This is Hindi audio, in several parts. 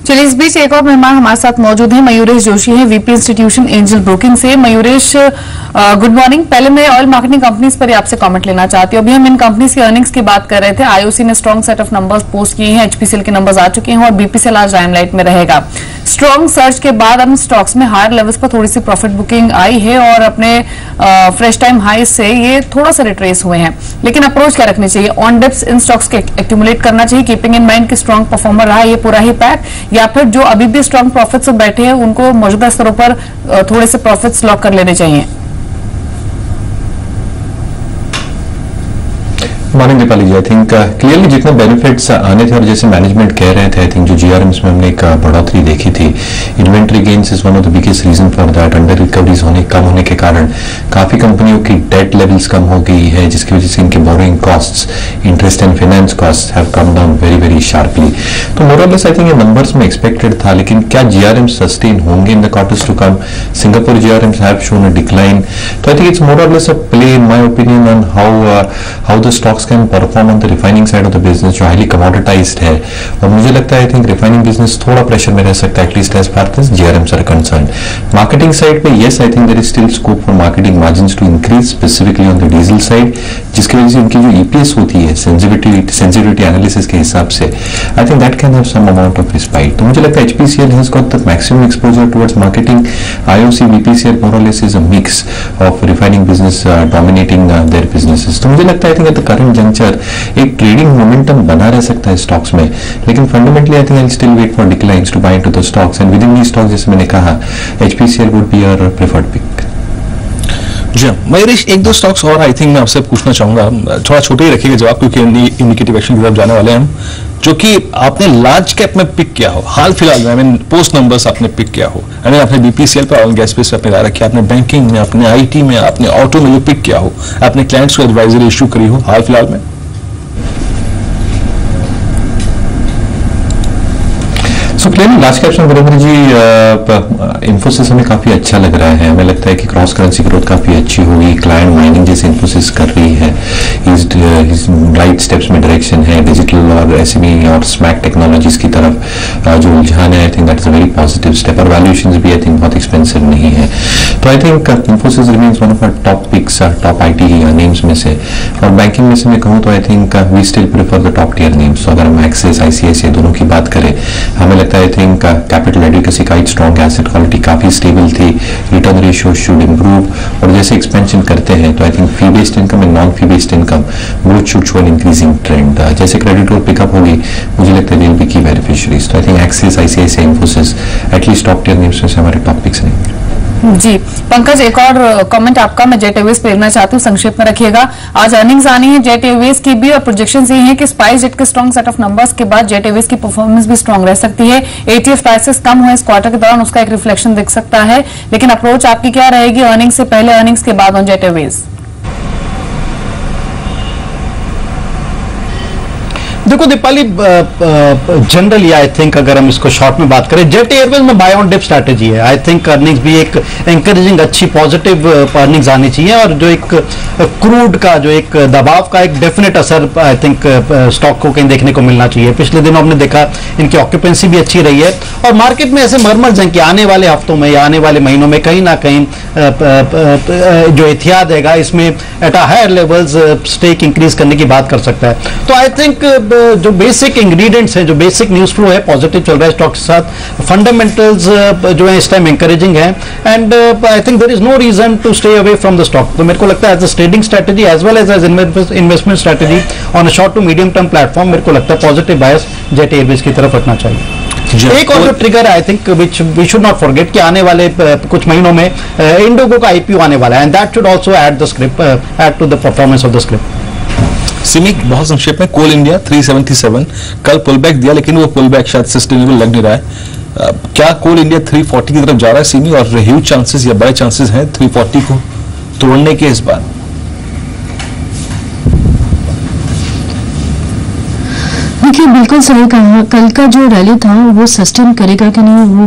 चलिए इस बीच एक और मेहमान हमारे साथ मौजूद हैं। मयूरेश जोशी हैं, वीपी इंस्टीट्यूशन एंजल ब्रोकिंग से। Mayuresh, good morning. पहले मैं ऑयल मार्केटिंग कंपनीज पर आपसे कमेंट लेना चाहती हूँ। अभी हम इन कंपनीज की अर्निंग्स की बात कर रहे थे। आईओसी ने strong set of numbers post किए हैं, एचपीसीएल के नंबर्स आ चुके हैं और बीपीसीएल आज लाइमलाइट में रहेगा। स्ट्रॉन्ग सर्च के बाद अब स्टॉक्स में हायर लेवल्स पर थोड़ी सी प्रॉफिट बुकिंग आई है और अपने फ्रेश टाइम हाई से ये थोड़ा सा रिट्रेस हुए हैं, लेकिन अप्रोच क्या रखनी चाहिए? ऑन डिप्स इन स्टॉक्स के एक्यूमुलेट करना चाहिए, कीपिंग इन माइंड कि स्ट्रॉन्ग परफॉर्मर रहा ये पूरा ही पैक, या फिर जो अभी भी स्ट्रॉन्ग प्रॉफिट्स में बैठे हैं उनको मौजूदा स्तरों पर थोड़े से प्रॉफिट्स लॉक कर लेने चाहिए? Morning Deepali ji, I think clearly जितने बेनिफिट्स आने थे और जैसे मैनेजमेंट कह रहे थे, आई थिंक जो जीआरएम्स में हमने एक बढ़ोतरी देखी थी, inventory gains is one of the biggest reason for that. Under recoveries कम होने के कारण काफी कंपनियों की डेट लेवल्स कम हो गई है, जिसकी वजह से इनके borrowing costs, interest and finance cost have come down very very sharply. तो मोर और लेस आई थिंक ये नंबर्स में एक्सपेक्टेड था, लेकिन क्या जीआरएम्स सस्टेन होंगे in the quarters to come? Singapore GRMs have shown a decline, तो आई थिंक इट्स मोर और less a play in my opinion on how the stocks can perform on the refining side of the business, जो हाईली कमोडिटाइज्ड है। और मुझे लगता है आई थिंक रिफाइनिंग बिजनेस थोड़ा प्रेशर में रह सकता है, at least as far as GRMs are concerned. Marketing side पे yes, I think there is still scope for marketing margins to increase, specifically on the diesel side, जिसकी वजह से उनकी जो ईपीएस होती है सेंसिटिविटी एनालिसिस के हिसाब से, I think that can have some amount of respite. तो मुझे लगता है HPCL has got the maximum exposure towards marketing. IOC BPCL more और less is a mix of refining business dominating their businesses. तो मुझे लगता है I think at the current juncture एक ट्रेडिंग मोमेंटम बना रह सकता है स्टॉक्स में, लेकिन fundamentally I think I still wait for declines to buy into the stocks, and within the stocks जैसे मैंने कहा HPCL would be your preferred pick. जी मयूरेश, एक दो स्टॉक्स और आई थिंक मैं आपसे पूछना चाहूंगा, थोड़ा छोटे ही रखिएगा जवाब क्योंकि इंडिकेटिव एक्शन की तरफ जाने वाले हैं हम, जो कि आपने लार्ज कैप में पिक किया हो हाल फिलहाल में, आई मीन पोस्ट नंबर्स आपने पिक किया हो, आई मीन आपने बीपीसीएल पर ऑयल गैस पे आपने ला रखी, आपने बैंकिंग में, आपने आईटी में, आपने ऑटो में जो पिक किया हो, आपने क्लाइंट्स को एडवाइजरी इशू करी हो हाल फिलहाल में? सो क्लियरली लार्ज कैप्स में वीरेंद्र जी इन्फोसिस हमें काफी अच्छा लग रहा है। हमें लगता है कि क्रॉस करेंसी ग्रोथ काफी अच्छी होगी, क्लाइंट माइनिंग जैसे इन्फोसिस कर रही है, राइट स्टेप्स में डायरेक्शन है, डिजिटल और एसएमई और स्मैक टेक्नोलॉजीज की तरफ जो रुझान है, I think that is a very positive step, और वैल्यूएशंस भी आई थिंक बहुत एक्सपेंसिव नहीं है। तो I think Infosys remains one of our top picks, top IT names में से। और बैंकिंग में से मैं कहूँ तो I think we still prefer the top tier names. तो अगर हम एक्सिस आईसीआईसीआई दोनों की बात करें, हमें लगता है आई थिंक कैपिटल एडिक्वेसी का स्ट्रॉन्ग, एसेट क्वालिटी काफी स्टेबल थी, रिटर्न रेशियो शुड इंप्रूव, और जैसे एक्सपेंशन करते हैं तो I think fee based income and non fee based income both should show an increasing trend. जैसे क्रेडिट ग्रोथ पिकअप होगी मुझे लगता है विल बी की बेनिफिशियरीज। तो I think Axis ICICI Infosys at least top tier names में से हमारे टॉप पिक्स रहेंगे। जी पंकज, एक और कमेंट आपका मैं जेट एयरवेज पे लेना चाहती हूँ, संक्षेप में रखिएगा। आज अर्निंग्स आनी है जेट एयरवेज की भी और प्रोजेक्शन ये है कि स्पाइस जेट के स्ट्रॉन्ग सेट ऑफ नंबर्स के बाद जेट एयरवेज की परफॉर्मेंस भी स्ट्रॉन्ग रह सकती है। एटीएफ प्राइसेस कम हुए इस क्वार्टर के दौरान, उसका एक रिफ्लेक्शन दिख सकता है, लेकिन अप्रोच आपकी क्या रहेगी अर्निंग्स से पहले, अर्निंग्स के बाद ऑन जेट एयरवेज? देखो दीपाली, जनरली आई थिंक अगर हम इसको शॉर्ट में बात करें, जेट एयरवेज में बाय ऑन डिप स्ट्रैटेजी है। आई थिंक अर्निंग्स भी एक एंकरेजिंग अच्छी पॉजिटिव अर्निंग्स आनी चाहिए, और जो एक क्रूड का जो एक दबाव का एक डेफिनेट असर आई थिंक स्टॉक को कहीं देखने को मिलना चाहिए। पिछले दिनों हमने देखा इनकी ऑक्यूपेंसी भी अच्छी रही है, और मार्केट में ऐसे मरमर्स हैं कि आने वाले हफ्तों में या आने वाले महीनों में कहीं ना कहीं जो एहतियात देगा इसमें at a higher levels stake increase करने की बात कर सकता है। तो आई थिंक जो बेसिक इंग्रेडिएंट्स हैं, जो बेसिक न्यूज फ्लो है पॉजिटिव चल रहा है स्टॉक के साथ, फंडामेंटल्स जो है इस टाइम एंकरेजिंग है, and I think there is no reason to stay away from the stock. तो मेरे को लगता है as a trading strategy as well as investment strategy on a short to medium term platform, मेरे को लगता है पॉजिटिव बायस जेट एयरवेज की तरफ रखना चाहिए। एक और जो ट्रिगर है I think which we should not forget कि आने वाले कुछ महीनों में इंडिगो का आईपीओ आने वाला है, and that should also add the script, add to the performance of the script. Simi, बहुत संक्षेप में, कोल इंडिया 377 कल पुल बैक दिया, लेकिन वो पुल बैक शायद सस्टेनेबल लग नहीं रहा है। क्या कोल इंडिया 340 की तरफ जा रहा है सिमी, और ह्यूज चांसेस या बड़े चांसेस हैं 340 को तोड़ने के इस बार? देखिए बिल्कुल सही कहा, कल का जो रैली था वो सस्टेन करेगा कि नहीं वो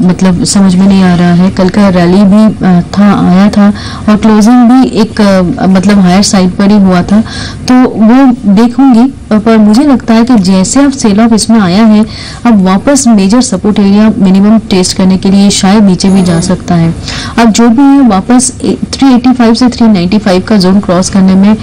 मतलब समझ में नहीं आ रहा है। कल का रैली भी आया था और क्लोजिंग भी एक मतलब हायर साइड पर ही हुआ था, तो वो देखूंगी। पर मुझे लगता है कि जैसे अब सेल ऑफ इसमें आया है, अब वापस major support area minimum test करने के लिए शायद नीचे भी जा सकता है। अब जो भी है वापस 385 से 395 का जोन क्रॉस करने में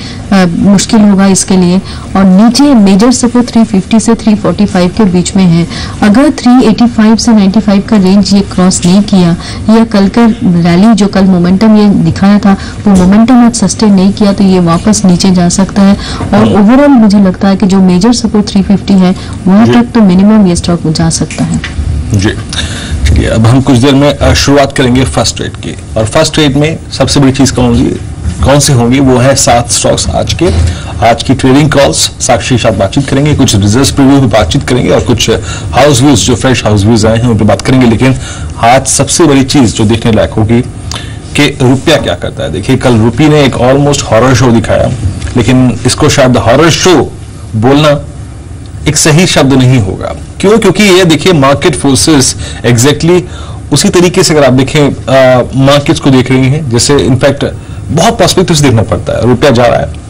मुश्किल होगा इसके लिए, और नीचे मेजर सपोर्ट 350 से 345 के बीच में है। अगर 385 से 95 का रेंज ये क्रॉस नहीं किया, या कल का रैली जो कल मोमेंटम ये दिखाया था वो मोमेंटम आज सस्टेन नहीं किया, तो ये वापस नीचे जा सकता है। और ओवरऑल मुझे लगता है कि जो मेजर सपोर्ट 350 है वहां तक तो मिनिमम ये स्टॉक जा सकता है। जी चलिए, अब हम कुछ देर में शुरुआत करेंगे फर्स्ट ट्रेड की, और फर्स्ट ट्रेड में सबसे बड़ी चीज कौन सी होंगी वो है 7 स्टॉक्स आज की ट्रेडिंग कॉल्स। साक्षी के साथ बातचीत करेंगे, कुछ रिजल्ट्स प्रीव्यू पे बातचीत करेंगे और कुछ हाउस व्यूज जो फ्रेश हाउस व्यूज आए हैं उन पर बात करेंगे। लेकिन आज सबसे बड़ी चीज जो देखने लायक होगी कि रुपया क्या करता है। देखिए कल रुपये ने एक ऑलमोस्ट हॉरर शो दिखाया, लेकिन इसको शायद हॉरर शो बोलना एक सही शब्द नहीं होगा। क्यों? क्योंकि ये देखिए मार्केट फोर्सेस एग्जैक्टली उसी तरीके से अगर आप देखें मार्केट्स को देख रही हैं जैसे इनफैक्ट बहुत पर्सपेक्टिव से देखना पड़ता है। रुपया जा रहा है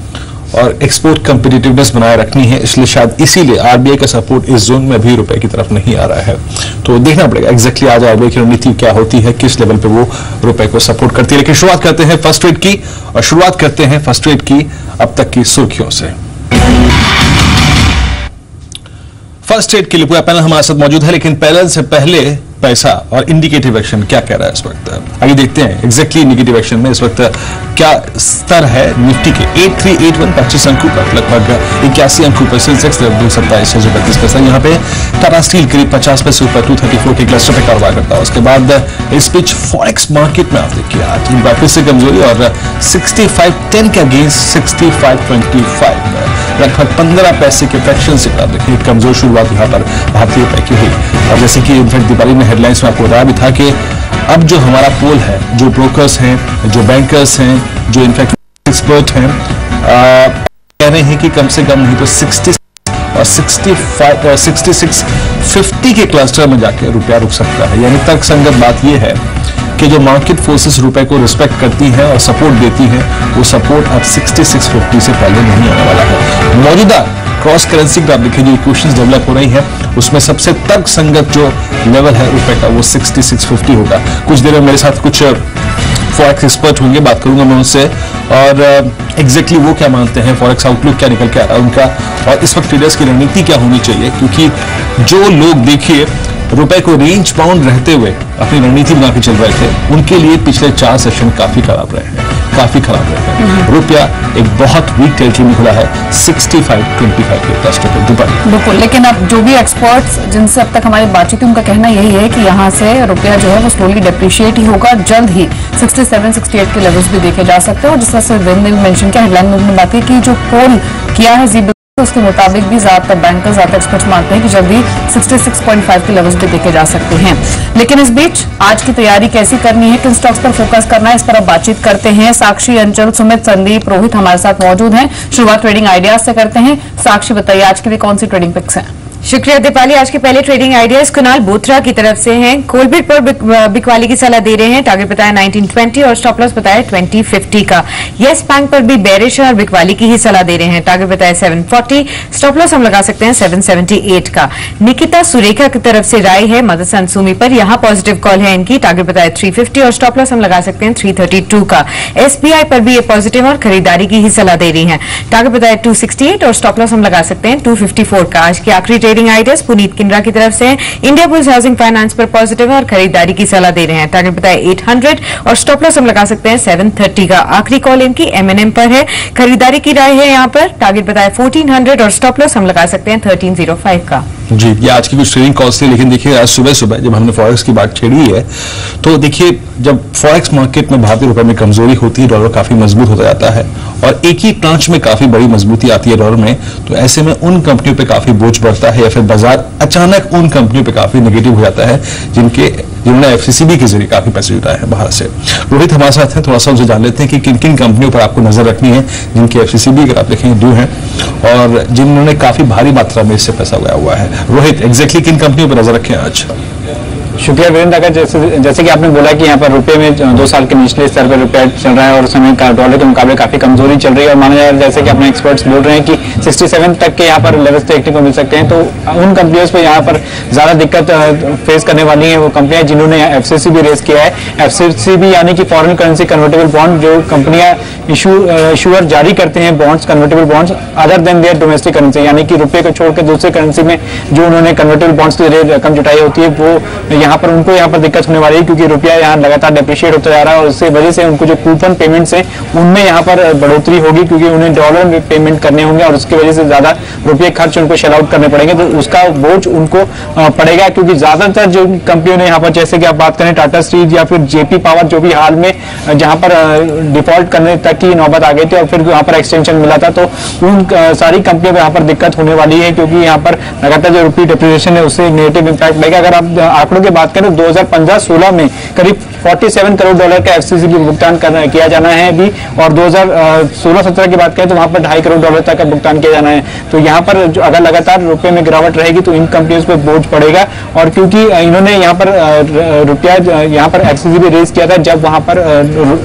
और एक्सपोर्ट कंपिटिटिवनेस बनाए रखनी है, इसलिए शायद इसीलिए आरबीआई का सपोर्ट इस जोन में भी रुपए की तरफ नहीं आ रहा है। तो देखना पड़ेगा एग्जैक्टली आज आरबीआई की रणनीति क्या होती है, किस लेवल पे वो रुपए को सपोर्ट करती है। लेकिन शुरुआत करते हैं फर्स्ट ट्रेड की, और शुरुआत करते हैं फर्स्ट ट्रेड की अब तक की सुर्खियों से। फर्स्ट ट्रेड के लिए पूरा पैनल हमारे साथ मौजूद है, लेकिन पैनल से पहले पैसा और इंडिकेटिव एक्शन क्या कह रहा है इस वक्त। आगे देखते हैं एग्जैक्टली इंडिकेटिव एक्शन में इस वक्त क्या स्तर है निफ्टी के। 8381 25 अंकों पर, लगभग 81 अंकों पर सेंसेक्स 227,632 पैसा। यहाँ पे टाटा स्टील करीब 50 पैसे ऊपर 234 के क्लस्टर पे कारोबार करता है। उसके बाद इस बीच फॉरेक्स मार्केट में आप देखिए आज वापस से कमजोरी और 65.10 के अगेंस्ट 65.25 लगभग 15 पैसे के फ्रैक्शन से आप देखिए कमजोर शुरुआत यहाँ पर भारतीय रुपए की हुई। और जैसे कि इनफैक्ट दिवाली में हेडलाइंस में आपको बताया भी था कि अब जो हमारा पोल है, जो ब्रोकर्स हैं, जो बैंकर्स हैं, जो इनफैक्ट एक्सपर्ट हैं, कह रहे हैं कि कम से कम नहीं तो 60 और 65 और 6650 के क्लस्टर में जाके रुपया रुक सकता है। यानी तर्कसंगत बात यह है कि जो मार्केट फोर्सेस रुपए को रिस्पेक्ट करती हैं और सपोर्ट देती हैं, वो सपोर्ट अब 6650 से पहले नहीं आने वाला है। मौजूदा क्रॉस करेंसी का आप देखिए जो इक्वेशंस डेवलप हो रही है उसमें सबसे तर्कसंगत जो लेवल है रुपए का वो 6650 होगा। कुछ देर में मेरे साथ कुछ फॉरेक्स एक्सपर्ट होंगे, बात करूंगा मैं उनसे और एग्जैक्टली वो क्या मानते हैं, फॉरेक्स आउटलुक क्या निकल के आ रहा है उनका, और इस वक्त ट्रेडर्स की रणनीति क्या होनी चाहिए। क्योंकि जो लोग देखिए रुपए को रेंज बाउंड रहते हुए अपनी रणनीति बना के चल रहे थे, उनके लिए पिछले 4 सेशन काफी खराब रहे हैं, काफी खराब रहे हैं। रुपया एक बहुत वीक टेरिटरी में खुला है 65.25 के क्लस्टर पे दुबई। बिल्कुल, लेकिन अब जो भी एक्सपर्ट्स जिनसे अब तक हमारी बातचीत हुई उनका कहना यही है कि यहाँ से रुपया जो है वो स्लोली डेप्रिशिएट ही होगा। जल्द ही 67-68 के लेवल्स भी देखे जा सकते हैं। और जिस तरह से विन ने मेंशन किया, हेडलाइन में उन्होंने बात की कि जो पोल किया है जी उसके मुताबिक भी ज्यादातर बैंकर्स ज्यादा एक्सपर्ट्स मानते हैं कि जल्दी 66.5 के लेवल्स भी देखे जा सकते हैं। लेकिन इस बीच आज की तैयारी कैसी करनी है, किन स्टॉक्स पर फोकस करना है, इस पर अब बातचीत करते हैं। साक्षी, अंचल, सुमित, संदीप, रोहित हमारे साथ मौजूद हैं। शुरुआत ट्रेडिंग आइडियाज से करते हैं। साक्षी बताइए आज के लिए कौन सी ट्रेडिंग पिक्स हैं? शुक्रिया दीपाली। आज के पहले ट्रेडिंग आइडियाज कुणाल बोथरा की तरफ से हैं। कोलबिट पर बिकवाली की सलाह दे रहे हैं। टारगेट बताया 1920 और स्टॉप लॉस बताया 2050 का। येस बैंक पर भी बेरिश और बिकवाली की ही सलाह दे रहे हैं। टारगेट बताया 740, स्टॉप लॉस हम लगा सकते हैं 778 का। निकिता सुरेखा की तरफ से राय है मदरसन सुमी पर, यहां पॉजिटिव कॉल है इनकी। टारगेट बताया 350 और स्टॉप लॉस हम लगा सकते हैं 332 का। एसबीआई पर भी ये पॉजिटिव और खरीदारी की ही सलाह दे रही है। टारगेट बताया 268 और स्टॉप लॉस हम लगा सकते हैं 254 का। आज की आखिरी ट्रेडिंग आइडियाज पुनीत किंद्रा की तरफ से इंडिया बुल्स हाउसिंग फाइनेंस पर पॉजिटिव है और खरीदारी की सलाह दे रहे हैं। टारगेट बताया 800 और स्टॉप लॉस हम लगा सकते हैं 730 का। आखिरी कॉल इनकी एमएनएम पर है, खरीदारी की राय है यहाँ पर। टारगेट बताया 1400 और स्टॉप लॉस हम लगा सकते हैं 1305 का। जी, ये आज की कुछ ट्रेडिंग कॉल्स थी। लेकिन देखिए आज सुबह सुबह जब हमने फॉरेक्स की बात छेड़ी है तो देखिए जब फॉरेक्स मार्केट में भारतीय रुपए में कमजोरी होती है, डॉलर काफी मजबूत होता जाता है और एक ही ट्रांच में काफी बड़ी मजबूती आती है डॉलर में, तो ऐसे में उन कंपनियों पे काफी बोझ बढ़ता है या फिर बाजार अचानक उन कंपनियों पे काफी नेगेटिव हो जाता है जिनके जिन्होंने एफसीसीबी के जरिए काफी पैसे जुटाए हैं बाहर से। रोहित हमारे साथ हैं, थोड़ा सा उनसे जान लेते हैं कि किन किन कंपनियों पर आपको नजर रखनी है जिनकी एफसीसीबी अगर आप देखेंगे ड्यू है और जिन्होंने काफी भारी मात्रा में इससे पैसा उगाया हुआ है। रोहित, एग्जैक्टली किन कंपनियों पर नजर रखें आज? शुक्रिया वीरेंद्र। अगर जैसे कि आपने बोला कि यहाँ पर रुपए में 2 साल के निचले स्तर पर रुपया चल रहा है और समय का डॉलर के मुकाबले काफी कमजोरी चल रही है और माना जा रहा है जैसे कि अपने एक्सपर्ट्स बोल रहे हैं कि 67 तक के यहाँ पर लेवल्स देखने को मिल सकते हैं। तो उन कंपनियों पर यहाँ पर ज्यादा दिक्कत फेस करने वाली है वो कंपनियां जिन्होंने एफसीसीबी रेज किया है। एफसीसीबी यानी कि फॉरेन करेंसी कन्वर्टेबल बॉन्ड, जो कंपनियां इशूअर जारी करते हैं bonds, convertible bonds other than there domestic currency, यानी कि रुपए को छोड़कर दूसरे करेंसी में जो उन्होंने कन्वर्टेबल बॉन्ड्स के जरिए रकम जुटाई होती है, वो यहाँ पर उनको यहाँ पर दिक्कत होने वाली है क्योंकि रुपया यहाँ लगातार डेप्रिशिएट होता जा रहा है और उससे वजह से उनको जो कूपन पेमेंट्स हैं उनमें यहाँ पर बढ़ोतरी होगी क्योंकि उन्हें डॉलर में पेमेंट करने होंगे और उसकी वजह से ज्यादा रुपये खर्च उनको शेल आउट करने पड़ेंगे, तो उसका बोझ उनको पड़ेगा। क्योंकि ज्यादातर जो कंपनियों ने यहाँ पर, जैसे कि आप बात करें टाटा स्टील या फिर जेपी पावर, जो भी हाल में जहाँ पर डिफॉल्ट करने तक की नौबत आ गई थी और फिर वहाँ पर एक्सटेंशन मिला था, तो उन सारी कंपनियों को यहाँ पर दिक्कत होने वाली है क्योंकि यहाँ पर लगातार जो रुपये डेप्रिसिएशन है उससे नेगेटिव इंपैक्ट पड़ेगा। अगर आप आंकड़ों की बात करें 2015-16 में करीब 47 करोड़ डॉलर का एफसीसीबी भुगतान किया जाना है अभी, और 2016-17 की बात करें तो वहां पर 2.5 करोड़ डॉलर तक का भुगतान किया जाना है। तो यहाँ पर अगर लगातार रुपए में गिरावट रहेगी तो इन कंपनियों पर बोझ पड़ेगा। और क्योंकि इन्होंने यहाँ पर रुपया यहाँ पर एफसीसीबी रेज किया था जब वहां पर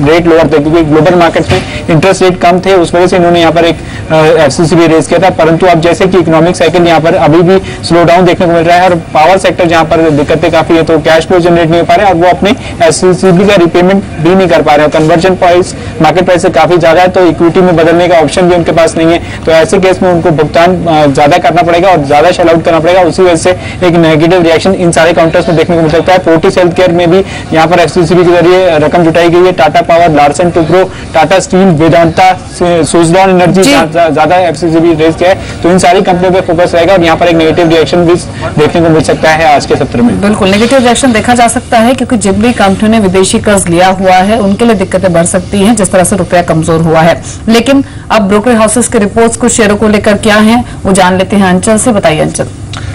रेट लोअर थे क्योंकि ग्लोबल मार्केट में इंटरेस्ट रेट कम थे, उस वजह से इन्होंने यहाँ पर एक एफसीसीबी रेज किया था। परंतु अब जैसे कि इकोनॉमिक साइकिल यहाँ पर अभी भी स्लो डाउन देखने को मिल रहा है और पावर सेक्टर जहाँ पर दिक्कतें काफी है, तो कैश फ्लो जनरेट नहीं हो पा रहे और वो अपने एफसीसीबी का रिपेमेंट भी नहीं कर पा रहे हैं। कन्वर्जन प्राइस मार्केट प्राइस से काफी ज्यादा है तो इक्विटी में बदलने का ऑप्शन भी उनके पास नहीं है, तो ऐसे केस में उनको भुगतान ज्यादा करना पड़ेगा और ज्यादा शेल आउट करना पड़ेगा। उसी वजह से एक नेगेटिव रिएक्शन इन सारे काउंटर्स में देखने को मिल सकता है। फोर्टिस हेल्थ केयर में भी यहाँ पर एफसीसीबी के जरिए रकम जुटाई गई है। Tata power, Larsen Toubro, Tata steel, Vedanta, Suzlon energy ज्यादा एफसीसीबी रेज किया है, तो इन सारी कंपनियों पर फोकस रहेगा और यहाँ पर एक नेगेटिव रिएक्शन भी देखने को मिल सकता है आज के सत्र में। बिल्कुल नेगेटिव रिएक्शन देखा जा सकता है क्योंकि जिन भी कंपनियों ने विदेशी कर्ज लिया हुआ है उनके लिए दिक्कतें बढ़ सकती हैं जिस तरह से रुपया कमजोर हुआ है। लेकिन अब ब्रोकर हाउसेस के रिपोर्ट्स कुछ शेयरों को लेकर क्या हैं वो जान लेते हैं अंचल से। बताइए अंचल।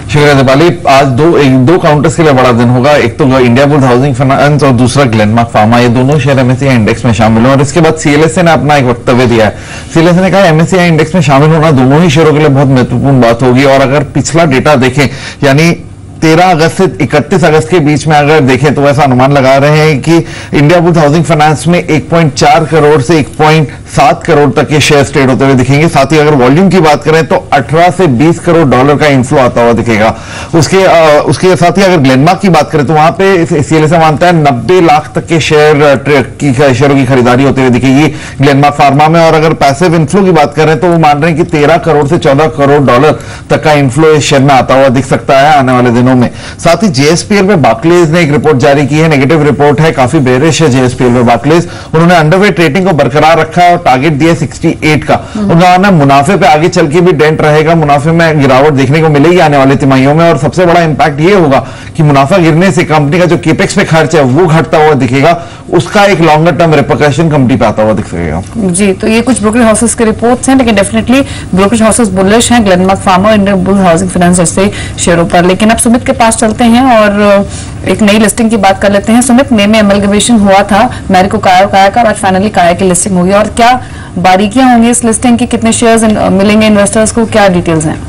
शुक्रिया दीपाली। आज दो काउंटर्स के लिए बड़ा दिन होगा, एक तो इंडिया बुल्स हाउसिंग फाइनेंस और दूसरा ग्लेनमार्क फार्मा, ये दोनों शेयर एमएससीआई इंडेक्स में शामिल हैं। और इसके बाद सीएलएसए ने अपना एक वक्तव्य दिया है। सीएलएसए ने कहा एमएससीआई इंडेक्स में शामिल होना दोनों ही शेयरों के लिए बहुत महत्वपूर्ण बात होगी। और अगर पिछला डेटा देखें यानी 13 अगस्त से 31 अगस्त के बीच में अगर देखें तो ऐसा अनुमान लगा रहे हैं कि इंडिया बुल्स हाउसिंग फाइनेंस में 1.4 करोड़ से 1.7 करोड़ तक के शेयर ट्रेड होते हुए दिखेंगे। साथ ही अगर वॉल्यूम की बात करें तो 18 से 20 करोड़ डॉलर का इनफ्लो आता हुआ दिखेगा। उसके साथ ही अगर ग्लेनमार्क की बात करें तो वहां पे सीएलएसए मानता है 90 लाख तक के शेयरों की खरीदारी होते हुए दिखेगी ग्लेनमार्क फार्मा में। और अगर पैसिव इनफ्लो की बात करें तो वो मान रहे हैं कि 13 करोड़ से 14 करोड़ डॉलर तक का इनफ्लो इस शेयर में आता हुआ दिख सकता है आने वाले दिनों में। साथ ही जेएसपीएल में बार्कलेज ने एक रिपोर्ट जारी की है, नेगेटिव रिपोर्ट है, काफी बेरिश है जेएसपीएल में बार्कलेज। उन्होंने अंडरवेट रेटिंग को बरकरार रखा है और टारगेट दिया 68 का। उनका मानना है मुनाफे पे आगे चल के भी डेंट रहेगा, मुनाफे में गिरावट देखने को मिलेगी आने वाली तिमाहियों में। और सबसे बड़ा इंपैक्ट ये होगा कि मुनाफा गिरने से कंपनी का जो केपेक्स पे खर्च है वो घटता हुआ दिखेगा, उसका एक लॉन्गर टर्म रिपरकशन कंपनी पे आता हुआ दिख सकेगा। जी, तो ये कुछ ब्रोकर हाउसेस के रिपोर्ट्स हैं, लेकिन डेफिनेटली ब्रोकर हाउसेस बुलिश हैं ग्लेनमार्क फार्मा और इंडियन बुल्स हाउसिंग फाइनेंस जैसे शेयरों पर। लेकिन अब सुमित के पास चलते हैं और एक नई लिस्टिंग की बात कर लेते हैं। सुमित, मई में एमलगमेशन हुआ था मैरिको काया का, आज फाइनली काया की लिस्टिंग होगी और क्या बारीकियां होंगी इस लिस्टिंग की, कितने शेयर्स मिलेंगे इन्वेस्टर्स को, क्या डिटेल्स हैं?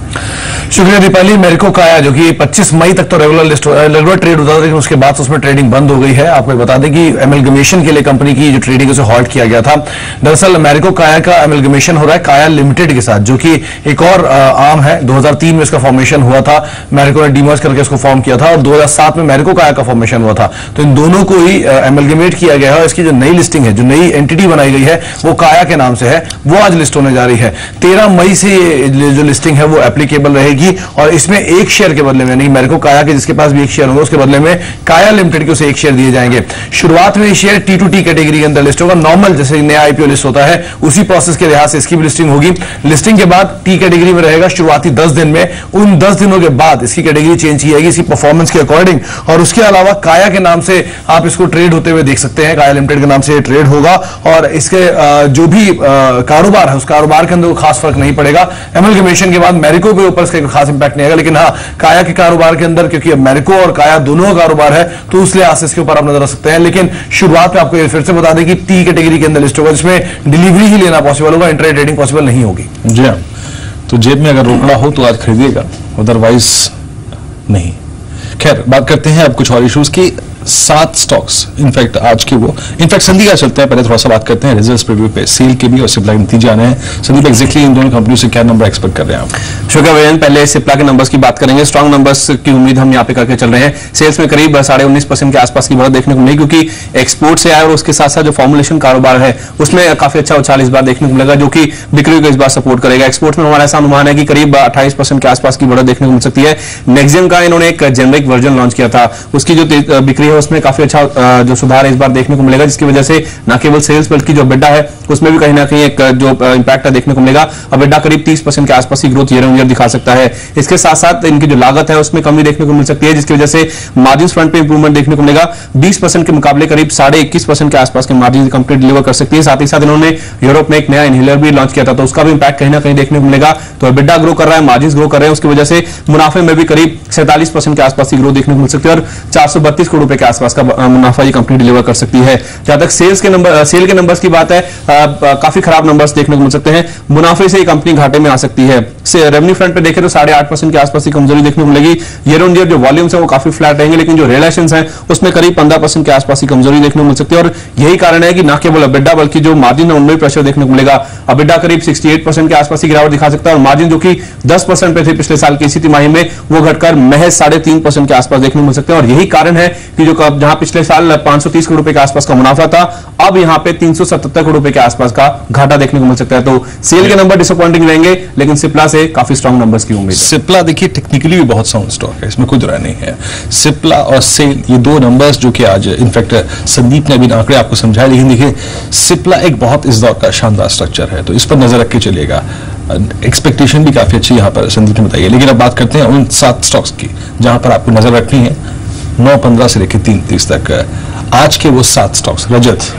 शुक्रिया दीपाली। मैरिको काया जो कि 25 मई तक तो रेगुलर ट्रेड होता था लेकिन उसके बाद उसमें ट्रेडिंग बंद हो गई है। आपको बता दें कि एमलगमेशन के लिए कंपनी की जो ट्रेडिंग उसे हॉल्ट किया गया था। दरअसल मैरिको काया का एमलगमेशन हो रहा है काया लिमिटेड के साथ, जो कि एक और आर्म है। 2003 में इसका फॉर्मेशन हुआ था, मैरिको ने डीमर्ज करके इसको फॉर्म किया था और 2007 में मैरिको काया का फॉर्मेशन हुआ था। तो इन दोनों को ही एमलगमेट किया गया है और इसकी जो नई लिस्टिंग है, जो नई एंटिटी बनाई गई है वो काया के नाम से है, वो आज लिस्ट होने जा रही है। 13 मई से ये जो लिस्टिंग है वो एप्लीकेबल रहेगी और इसमें एक शेयर के बदले में, यानी मैरिको काया के जिसके पास भी एक शेयर होगा उसके बदले में काया लिमिटेड के उसे एक शेयर दिए जाएंगे। शुरुआत में ये शेयर T2T कैटेगरी के अंदर लिस्ट होगा, नॉर्मल जैसे नया आईपीओ लिस्ट होता है उसी प्रोसेस के लिहाज से इसकी भी लिस्टिंग होगी। लिस्टिंग के बाद टी कैटेगरी में रहेगा शुरुआती 10 दिन में, उन 10 दिनों के बाद इसकी कैटेगरी चेंज की जाएगी इसकी परफॉर्मेंस के अकॉर्डिंग। और उसके अलावा काया के नाम से आप इसको ट्रेड होते हुए देख सकते हैं, काया लिमिटेड के नाम से ट्रेड होगा और इसके जो भी कारोबार है उस कारोबार के अंदर खास फर्क नहीं पड़ेगा। एमलगमेशन के बाद मैरिको के ऊपर इसका खास इंपैक्ट नहीं आएगा, लेकिन हाँ काया के कारोबार के अंदर, क्योंकि अब मैरिको और काया दोनों का कारोबार है, तो उस लिहाज से इसके ऊपर आप नजर रख सकते हैं। लेकिन शुरुआत में आपको फिर से बता दें कि टी कैटेगरी के अंदर लिस्ट होगा, जिसमें डिलीवरी ही लेना पॉसिबल होगा, इंट्राडे ट्रेडिंग पॉसिबल नहीं होगी। जी हाँ, तो जेब में अगर रोकड़ा हो तो आज खरीदिएगा, अदरवाइज नहीं। खैर, बात करते हैं अब कुछ और इश्यूज की। 7 स्टॉक्स इनफैक्ट आज के वो इनफैक्ट संदीप का चलते हैं, पहले थोड़ा सा बात करते हैं रिजल्ट्स प्रीव्यू पे, सेल के भी और सिप्ला के नतीजे आने हैं। संदीप, एग्जैक्टली इन दोनों कंपनियों से क्या नंबर एक्सपेक्ट कर रहे हैं आप? शुक्र वेजन, पहले सिप्ला के नंबर्स की बात करेंगे। स्ट्रॉन्ग नंबर्स की उम्मीद हम यहाँ पे करके चल रहे हैं। सेल्स में करीब 19.5% के आसपास की बढ़त देखने को मिली, क्योंकि एक्सपोर्ट से आया और उसके साथ साथ जो फॉर्मुलेशन कारोबार है उसमें काफी अच्छा उछाल इस बार देखने को मिलेगा, जो कि बिक्री को इस बार सपोर्ट करेगा। एक्सपोर्ट में हमारा ऐसा अनुमान है कि करीब 28% के आसपास की बढ़त देखने को मिल सकती है। नेक्सियम का इन्होंने एक जेनरिक वर्जन लॉन्च किया था, उसकी जो बिक्री है उसमें काफी अच्छा जो सुधार इस बार देखने को मिलेगा, जिसकी वजह से न केवल सेल्स बल्कि जो EBITDA है उसमें भी कहीं ना कहीं एक जो इंपैक्ट देखने को मिलेगा। EBITDA करीब 30% के आसपास की ग्रोथ ईयर ऑन ईयर दिखा सकता है। इसके साथ साथ इनकी जो लागत है उसमें कमी देखने को मिल सकती है, जिसकी वजह से मार्जिन फ्रंट पे इंप्रूवमेंट देखने को मिलेगा। 20% के मुकाबले करीब 21.5% के आसपास के मार्जिन कंपनी डिलीवर कर सकती है। साथ ही साथ इन्होंने यूरोप में एक नया इनहेलर भी लॉन्च किया था, तो उसका भी इंपैक्ट कहीं ना कहीं देखने को मिलेगा। तो EBITDA ग्रो कर रहा है, मार्जिन ग्रो कर रहे हैं, उसकी वजह से मुनाफे में भी करीब 47% के आसपास की ग्रोथ देखने को मिल सकती है और 432 करोड़ रुपए के आसपास का मुनाफा ये कंपनी डिलीवर कर सकती है। जहां तक सेल के नंबर्स की बात है, काफी खराब नंबर्स देखने को मिल सकते हैं। मुनाफे से ये कंपनी घाटे में आ सकती है। रेवेन्यू फ्रंट पे देखें तो 8.5% के आसपास की कमजोरी देखने को मिलेगी। ईयर ऑन ईयर जो वॉल्यूम्स है वो काफी फ्लैट रहेंगे, लेकिन जो रियलाइजेशंस हैं उसमें करीब 15% के आसपास की कमजोरी देखने को मिल सकती है। और यही कारण है कि न केवल EBITDA बल्कि जो मार्जिन है उनमें भी प्रेशर देखने को मिलेगा। EBITDA करीब 68% के आसपास की गिरावट दिखा सकता है और मार्जिन जो कि 10% पे थे पिछले साल की इसी तिमाही में, वो घटकर महज 3.5% के आसपास देखने को मिल सकते हैं। और यही कारण है कि जो जहां पिछले साल 530 करोड़ रुपए के आसपास का मुनाफा था, अब यहां पे 377 करोड़ रुपए के आसपास का घाटा देखने को मिल सकता है। तो सेल के नंबर डिसअपॉइंटिंग रहेंगे, लेकिन सिप्ला से काफी स्ट्रांग नंबर्स की उम्मीद है। सिप्ला देखिए टेक्निकली भी बहुत साउंड स्टॉक है, इसमें कोई दुराय नहीं है। सिप्ला और सेल ये दो नंबर्स जो कि आज इनफैक्ट संदीप ने भी आंकड़े आपको समझाया, लेकिन देखिए सिप्ला एक बहुत इस दौर का शानदार स्ट्रक्चर है, तो इस पर नजर रख के चलिएगा। एक्सपेक्टेशन भी काफी अच्छी यहाँ पर संदीप ने बताई। लेकिन अब बात करते हैं उन 7 स्टॉक्स की जहां पर आपको नजर रखनी है 9.15 से लेकर 3.30 तक। आज के वो 7 स्टॉक्स, रजत।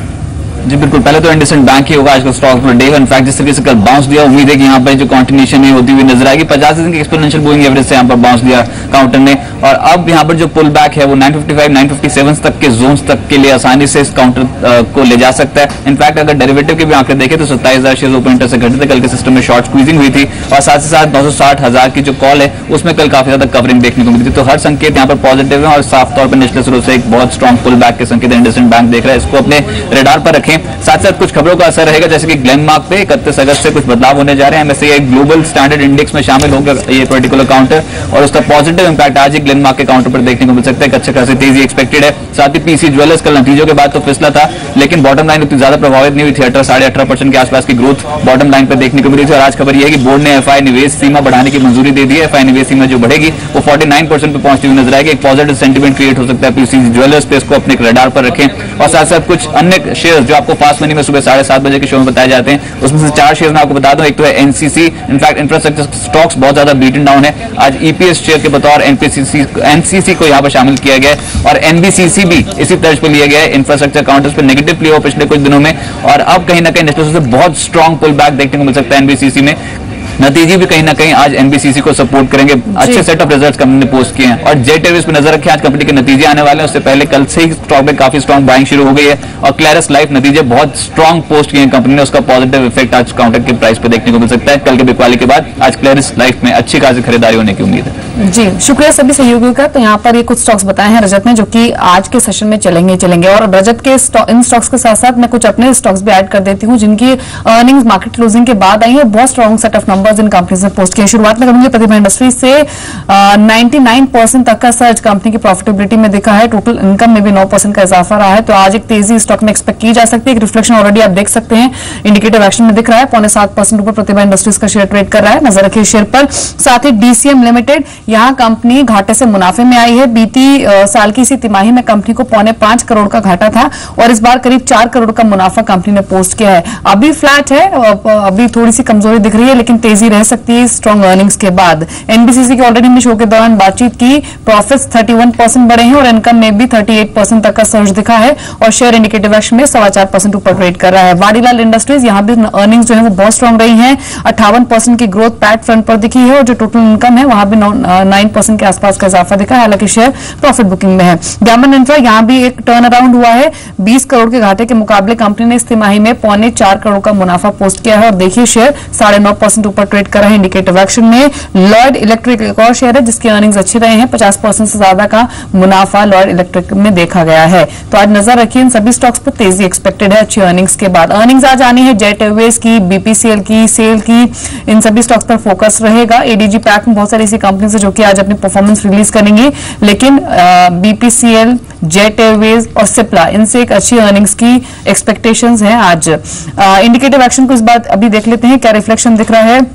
जी बिल्कुल, पहले तो इंडसइंड बैंक ही होगा आज का स्टॉक पर डे। इनफैक्ट जिस तरीके से कल बाउंस दिया, उम्मीद है कि यहाँ पर जो कंटिन्यूएशन है होती हुई नजर आएगी। 50 दिन की एक्सपोनेंशियल मूविंग एवरेज से यहाँ पर बाउंस दिया काउंटर ने, और अब यहाँ पर जो पुल बैक है वो 955 957 तक के जोन्स तक के लिए आसानी से इस काउंटर को ले जा सकता है। इनफैक्ट अगर डेरिवेटिव के भी आंकड़े देखें तो 27,000 शेयर ओपन इंटरेस्ट से घटे थे। कल के सिस्टम में शॉर्ट स्क्वीजिंग हुई थी और साथ ही साथ 960,000 की जो कॉल है उसमें कल काफी ज्यादा कवरिंग देखने को मिली थी। तो हर संकेत यहाँ पर पॉजिटिव है और साफ तौर पर निचले स्रोत से एक बहुत स्ट्रॉन्ग पुल बैक के संकेत इंडसइंड बैंक देख रहा है। इसको अपने रेडार पर रखें। साथ साथ कुछ खबरों का असर रहेगा, जैसे कि ग्लेनमार्क पे 31 अगस्त से कुछ बदलाव होने जा रहे हैं। MSCI ग्लोबल स्टैंडर्ड इंडेक्स में शामिल होगा ये पर्टिकुलर काउंटर, और उसका पॉजिटिव इंपैक्ट आज ही ग्लेनमार्क के काउंटर पर देखने को मिल सकता है। अच्छे खासी तेजी एक्सपेक्टेड है। साथ ही पीसी ज्वेलर्स कल नतीजों के बाद तो फिसला था, लेकिन बॉटम लाइन उतनी ज्यादा प्रभावित नहीं हुई थी। 18.5% के आसपास की ग्रोथ बॉटम लाइन पर देखने को मिली थी। और आज खबर यह है कि बोर्ड ने FI निवेश सीमा बढ़ाने की मंजूरी दे दी है। FI निवेश सीमा जो बढ़ेगी वो 49% पे पहुंचती हुई नजर आएगी। एक पॉजिटिव सेंटीमेंट क्रिएट हो सकता है पीसी ज्वेलर्स पे, इसको अपने रडार पर रखें। और साथ साथ कुछ अन्य शेयर जो आपको फास्ट मनी में सुबह 7:30 बजे के शो में बताए जाते हैं, उसमें से 4 शेयर मैं आपको बता दूं। एक तो है NCC, इनफैक्ट इंफ्रास्ट्रक्चर स्टॉक्स बहुत ज्यादा बीटन डाउन है। आज EPS शेयर के बतौर NCC को यहाँ पर शामिल किया गया है और NBCC भी इसी तर्ज पर लिया गया है। इंफ्रास्ट्रक्चर काउंटर्स पर नेगेटिव प्ले हुआ पिछले कुछ दिनों में, और अब कहीं ना कहीं नेशनल से बहुत स्ट्रॉन्ग पुल बैक देखने को मिल सकता है NBCC में। नतीजे भी कहीं ना कहीं आज NBCC को सपोर्ट करेंगे। अच्छे सेट ऑफ रिजल्ट्स कंपनी ने पोस्ट किए हैं। और जेट एयरवेज पे नजर रखें, आज कंपनी के नतीजे आने वाले हैं। उससे पहले कल से ही स्टॉक में काफी स्ट्रॉन्ग बाइंग शुरू हो गई है और क्लैरस लाइफ नतीजे बहुत स्ट्रॉन्ग पोस्ट किए हैं कंपनी ने। उसका पॉजिटिव इफेक्ट आज काउंटर के प्राइस पे देखने को मिल सकता है। कल के बिकवाली के बाद आज क्लैरस लाइफ में अच्छी खासी खरीदारी होने की उम्मीद है। जी शुक्रिया सभी सहयोगियों का। तो यहाँ पर ये कुछ स्टॉक्स बताए हैं रजत ने, जो कि आज के सेशन में चलेंगे। और रजत के इन स्टॉक्स के साथ साथ मैं कुछ अपने स्टॉक्स भी ऐड कर देती हूँ जिनकी अर्निंग्स मार्केट क्लोजिंग के बाद आई है। बहुत strong set of numbers in companies ने पोस्ट किए। शुरुआत में करूंगी प्रतिभा इंडस्ट्रीज से। 99% तक का सर्ज कंपनी की प्रॉफिटेबिलिटी में दिखा है। टोटल इनकम में भी 9% का इजाफा रहा है। तो आज एक तेजी स्टॉक में एक्सपेक्ट की जा सकती है। एक रिफ्लेक्शन ऑलरेडी आप देख सकते हैं, इंडिकेटिव एक्शन में दिख रहा है। 6.25% ऊपर प्रतिभा इंडस्ट्रीज का शेयर ट्रेड कर रहा है, नजर रखिए शेयर पर। साथ ही DCM लिमिटेड, यहां कंपनी घाटे से मुनाफे में आई है। बीती साल की इसी तिमाही में कंपनी को 5.25 करोड़ का घाटा था और इस बार करीब 4 करोड़ का मुनाफा कंपनी ने पोस्ट किया है। अभी फ्लैट है, अभी थोड़ी सी कमजोरी दिख रही है, लेकिन तेजी तेजी रह सकती है स्ट्रॉन्ग अर्निंग्स के बाद। एनबीसीसी के ऑलरेडी हमने शो के दौरान बातचीत की, प्रॉफिट्स 31% बढ़े हैं और इनकम में भी 38% तक का सर्ज दिखा है और शेयर इंडिकेटिव एक्शन में 4.25% ऊपर ट्रेड कर रहा है। वाडीलाल इंडस्ट्रीज यहां भी अर्निंग्स जो है वो बहुत स्ट्रॉन्ग रही हैं, 58% की ग्रोथ पैट फ्रंट पर दिखी है और जो टोटल इनकम है वहां भी 9% के आसपास का इजाफा दिखा है, हालांकि शेयर प्रॉफिट बुकिंग में है। डायमंड इंफ्रा यहां भी एक टर्न अराउंड हुआ है, 20 करोड़ के घाटे के मुकाबले कंपनी ने इस तिमाही में 4.25 करोड़ का मुनाफा पोस्ट किया है और देखिए शेयर 9.5% ऊपर ट्रेड कर रहे हैं इंडिकेटिव एक्शन में। लॉयड इलेक्ट्रिक एक और शेयर है जिसकी अर्निंग्स अच्छी रहे हैं, 50% से ज्यादा का मुनाफा लॉयड इलेक्ट्रिक में देखा गया है। तो आज नजर रखिए इन सभी स्टॉक्स पर, तेजी एक्सपेक्टेड है अच्छी अर्निंग्स के बाद। अर्निंग्स आज आनी है जेट एयरवेज की, बीपीसीएल की, सेल की, इन सभी स्टॉक्स पर फोकस रहेगा। एडीजी पैक में बहुत सारी ऐसी कंपनीज है जो कि आज अपनी परफॉर्मेंस रिलीज करेंगी, लेकिन बीपीसीएल, जेट एयरवेज और सिप्ला, इनसे एक अच्छी अर्निंग्स की एक्सपेक्टेशंस है आज। इंडिकेटिव एक्शन को इस बात अभी देख लेते हैं क्या रिफ्लेक्शन दिख रहा है।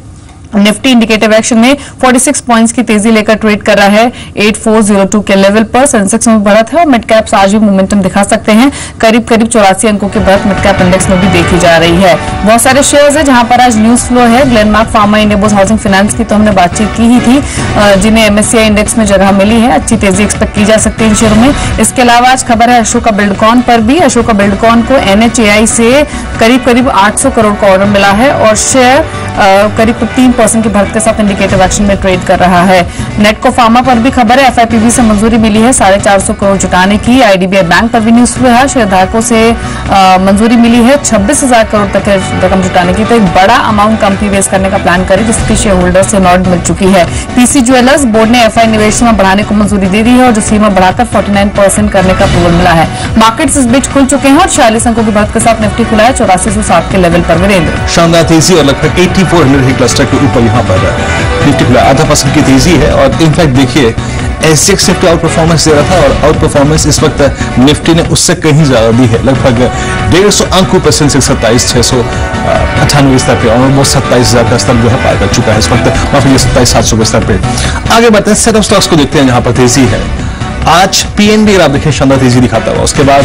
निफ्टी इंडिकेटिव एक्शन में 46 पॉइंट्स की तेजी लेकर ट्रेड कर रहा है 8402 के लेवल पर। सेंसेक्स में बढ़त है और मिड कैप्स आज भी मोमेंटम दिखा सकते हैं, करीब 84 अंकों की बढ़त मिड कैप इंडेक्स में भी देखी जा रही है। बहुत सारे शेयर्स है जहां पर आज न्यूज फ्लो है। Glenmark pharma, Indiabulls housing finance की तो हमने बातचीत की ही थी, जिन्हें एमएससीआई इंडेक्स में जगह मिली है, अच्छी तेजी एक्सपेक्ट की जा सकती है इन शेयरों में। इसके अलावा आज खबर है अशोका बिल्डकॉन पर भी। अशोका बिल्डकॉन को एनएचएआई से करीब 800 करोड़ का ऑर्डर मिला है और शेयर करीब 3% की बढ़त के साथ इंडिकेटिव एक्शन में ट्रेड कर रहा है। नेटको फार्मा पर भी खबर है, एफआईपीबी से मंजूरी मिली है 450 करोड़ जुटाने की। आईडीबीआई बैंक पर भी न्यूज फ्लो है, शेयरधारकों से मंजूरी मिली है 26,000 करोड़ तक रकम जुटाने की। तो एक बड़ा अमाउंट कंपनी रेज करने का प्लान करे जिसकी शेयर होल्डर से नॉट मिल चुकी है। पीसी ज्वेलर्स बोर्ड ने एफआई निवेश सीमा बढ़ाने को मंजूरी दे दी है और जो सीमा बढ़ाकर 49% करने का अप्रूवल मिला है। मार्केट्स इस बीच खुल चुके हैं और 46 अंकों की बढ़त के साथ निफ्टी खुला है 8407 के लेवल पर। वीरेंद्र, शानदार तेजी और लगभग 8400 ही क्लस्टर के ऊपर यहाँ पर निफ्टी खुला, 0.5% की तेजी है और इनफैक्ट देखिए एसजेएक्स निफ्टी आउट परफॉर्मेंस दे रहा था और आउट परफॉर्मेंस इस वक्त निफ्टी ने उससे कहीं ज्यादा दी है, लगभग 150 अंकों पर सेंसेक्स 27,698 स्तर पे ऑलमोस्ट 27,000 का स्तर जो है पार कर चुका है इस वक्त, माफ कीजिए 27,700 के स्तर पे। आगे बढ़ते हैं, सेट ऑफ स्टॉक्स को देखते हैं जहां पर तेजी है। आज पीएनबी अगर आप देखें शानदार तेजी दिखाता हुआ, उसके बाद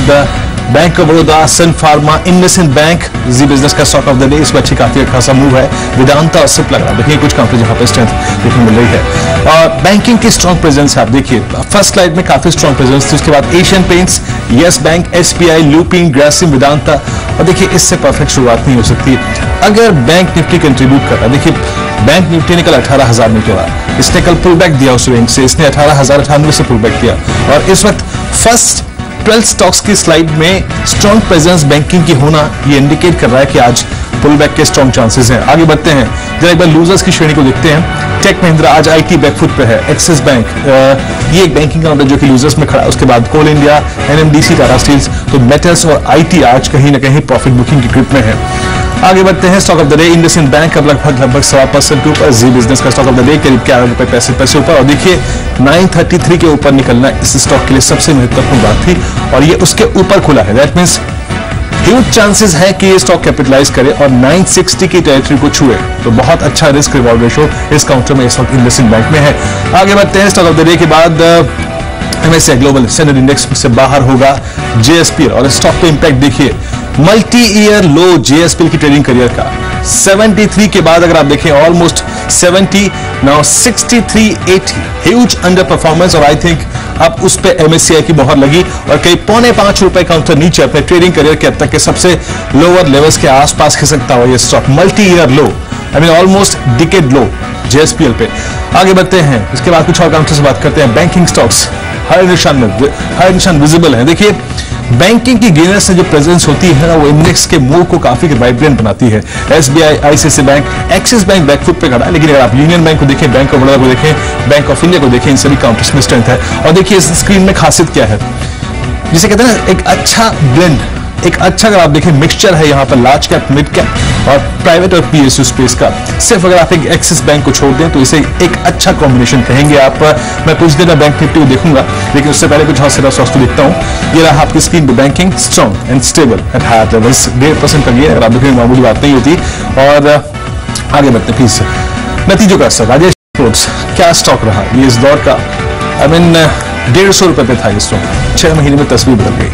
bank of Baroda, Sun Pharma, IndusInd bank, Zee business का स्टॉक ऑफ द डे, इसमें अच्छी काफी खासा मूव है। वेदांता और सिप्ला लगा देखिए कुछ कंपनी जहां पर स्ट्रेंथ देखने मिल रही है और बैंकिंग की स्ट्रॉन्ग प्रेजेंस है। आप देखिए फर्स्ट स्लाइड में काफी स्ट्रॉन्ग प्रेजेंस थी, उसके बाद Asian paints, yes bank, SBI, Lupin, Grasim, Vedanta और देखिए इससे परफेक्ट शुरुआत नहीं हो सकती अगर बैंक निफ्टी कंट्रीब्यूट कर रहा है। देखिए बैंक निफ्टी ने कल 18,000 में तोड़ा, इसने कल पुल बैक दिया उस रेंज से, इसने 18,098 से पुल बैक दिया और इस वक्त फर्स्ट 12 स्टॉक्स की स्लाइड में स्ट्रॉन्ग प्रेजेंस बैंकिंग की होना ये इंडिकेट कर रहा है कि आज पुल बैक के स्ट्रॉन्ग चांसेस हैं। आगे बढ़ते हैं, जरा एक बार लूजर्स की श्रेणी को देखते हैं। टेक महिंद्रा आज आईटी बैकफुट पे है। एक्सिस बैंक ये एक बैंकिंग काउंटर जो कि लूजर्स में खड़ा है। उसके बाद कोल इंडिया, एनएमडीसी, टाटा स्टील्स, तो मेटल्स और आईटी आज कहीं ना कहीं प्रॉफिट बुकिंग की ग्रिप में है। आगे बढ़ते हैं, stock of the day IndusInd bank अब लगभग 1.25% ऊपर, जी बिजनेस का स्टॉक ऑफ द डे करीब 11 रुपए 65 पैसे ऊपर और देखिए 933 के ऊपर निकलना इस स्टॉक के लिए सबसे महत्वपूर्ण बात थी और ये उसके ऊपर खुला है। दैट मींस ह्यूज चांसेस है कि ये स्टॉक कैपिटलाइज करे और 960 की टेरिटरी को छुए, तो बहुत अच्छा रिस्क रिवॉर्ड रेशो इस काउंटर में इस वक्त इंडसइंड बैंक में है। आगे बढ़ते हैं, स्टॉक ऑफ द डे के बाद एमएससीआई ग्लोबल स्टैंडर्ड इंडेक्स से बाहर होगा जेएसपीएल और स्टॉक पे इंपैक्ट देखिए मल्टी ईयर लो जेएसपीएल की ट्रेडिंग करियर का 73 के बाद अगर आप देखें almost 70, now 6380, huge under performance और आई थिंक अब उस पे एमएससीआई की मोहर लगी और कई 4.25 रुपए काउंटर नीचे अपने ट्रेडिंग करियर के अब तक के सबसे लोअर लेवल्स के आसपास खिसकता हुआ ये stock multi year low, I mean almost decade low JSPL पे। आगे बढ़ते हैं, इसके बाद कुछ और काउंटर से बात करते हैं। बैंकिंग स्टॉक्स हर निशान विजिबल है। देखिए बैंकिंग की गेनर्स से जो प्रेजेंस होती है ना वो इंडेक्स के मूव को काफी वाइब्रेंट बनाती है। SBI, ICICI bank, Axis bank backfoot पे खड़ा है, लेकिन अगर आप यूनियन बैंक को देखें, बैंक ऑफ बड़ौदा को देखें, बैंक ऑफ इंडिया को देखें, इन सभी काउंटर्स में स्ट्रेंथ है। और देखिए इस स्क्रीन में खासियत क्या है, जिसे कहते हैं ना एक अच्छा ब्लेंड, एक अच्छा अगर आप देखें मिक्सचर है यहाँ पर लार्ज कैप, मिड कैप और प्राइवेट और पीएसयू स्पेस का। सिर्फ अगर आप एक एक्सिस बैंक को छोड़ दें तो इसे एक अच्छा कॉम्बिनेशन कहेंगे आप। मैं कुछ देर में बैंक निफ्टी को देखूंगा, लेकिन उससे पहले कुछ और सेट ऑफ स्टॉक्स को देखता हूँ। ये रहा आपकी स्क्रीन पे banking strong and stable at higher levels, 1.5% का गेन अगर आप देखें मामूली बात नहीं होती। और आगे बढ़ते हैं प्लीज नतीजों का असर। राजेश फ्रूट्स क्या स्टॉक रहा ये इस दौर का, आई मीन 150 रुपए पे था ये स्टॉक, 6 महीने में तस्वीर बदल गई।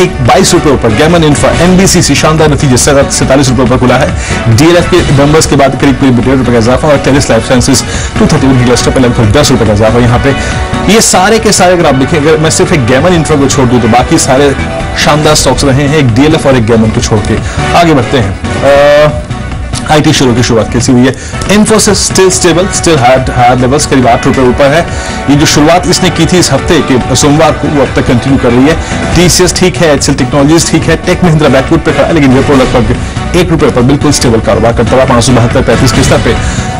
एक 22 रुपए ऊपर। गैमन इंफ्रा एनबीसीसी शानदार नतीजे 47 रुपए पर खुला है। डीएलएफ के नंबर्स के बाद करीब 1.5 का इजाफा और टेरिस लाइफ साइंसेज 231 क्लस्टर पर लगभग 10 रुपए का इजाफा। यहाँ पे ये सारे के सारे अगर आप देखें, अगर मैं सिर्फ एक गैमन इंफ्रा को छोड़ दूं तो बाकी सारे शानदार स्टॉक्स रहे हैं, एक डीएलएफ और एक गैमन को छोड़ के। आगे बढ़ते हैं। आईटी शुरू की शुरुआत कैसी हुई है? Infosys still stable, still higher levels, करीब 8 रुपए ऊपर है। ये जो शुरुआत इसने की थी इस हफ्ते के सोमवार को, वो अब तक कंटिन्यू कर रही है। टीसीएस ठीक है, एचसीएल टेक्नोलॉजीज ठीक है, टेक महिंद्रा बैकवुड पे खड़ा है, लेकिन रेपो लगभग 1 रुपए पर बिल्कुल स्टेबल कारोबार करता हुआ 572.35 के स्तर पे।